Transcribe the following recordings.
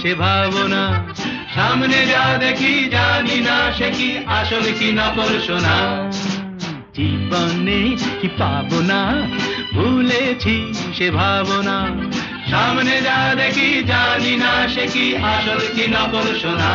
সে ভাবনা, সামনে যা দেখি জানি না সে কি আসল কি নকল সোনা। জীবনে কি পাবো না, ভুলেছি সে ভাবনা, সামনে যা দেখি জানি না সে কি আসল কি নকল সোনা।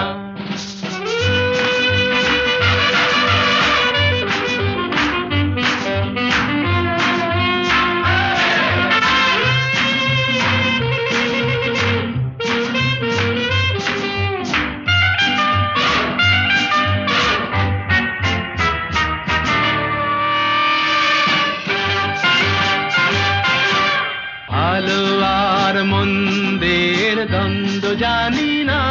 ভালো আর মন্দের দ্বন্দ্ব জানি না,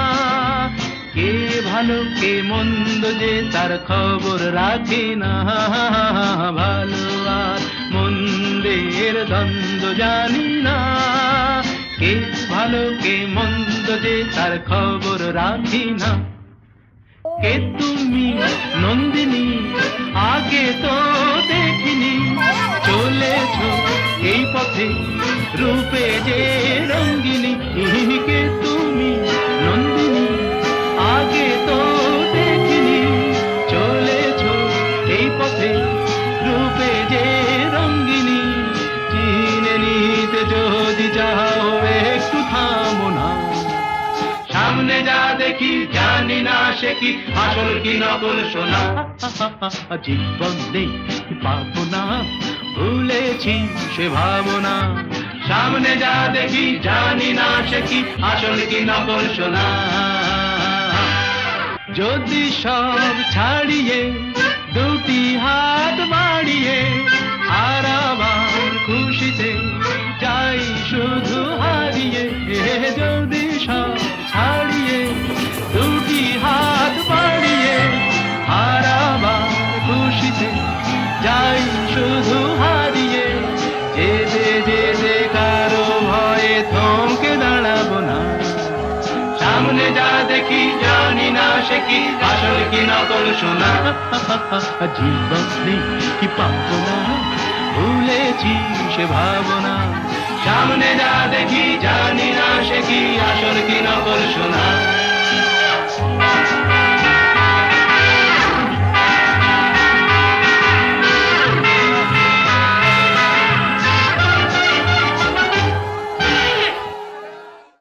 কে ভালো কে মন্দ যে তার খবর রাখি না। ভালো আর মন্দের দ্বন্দ্ব জানি না, কে ভালো কে মন্দ যে তার খবর রাখি না। কে তুমি নন্দিনী, আগে তো দেখিনি, চলেছ এই পথে রূপে যে রঙ্গিনী। কে তুমি নন্দিনী, আগে তো দেখিনি, চলেছ এই পথে রূপে যে রঙ্গিনী। চিনে নিতে যদি চাও একটু থামো না, সামনে যা দেখি জানি না সে কি আসল কি নকল সোনা। জীবনে কি পাবো না, ভুলেছি সে ভাবনা, সামনে যা দেখি জানি না সে কি আসল কি নকল সোনা। যদি সব ছাড়িয়ে দুটি হাত বাড়িয়ে আর আবার খুশিতে যাই শুধু হারিয়ে। যদি সব ছাড়িয়ে দুটি হাত বাড়িয়ে আর আবার খুশিতে যাই শুধু হারিয়ে। যেতে যেতে কারো ভয়ে থমকে দাঁড়াবো না, সামনে যা দেখি জানি না সে কি আসল কি নকল সোনা। জীবনে কি পাবো না, ভুলেছি সে ভাবনা, সামনে যা দেখি জানি না সে কি আসল কি নকল সোনা।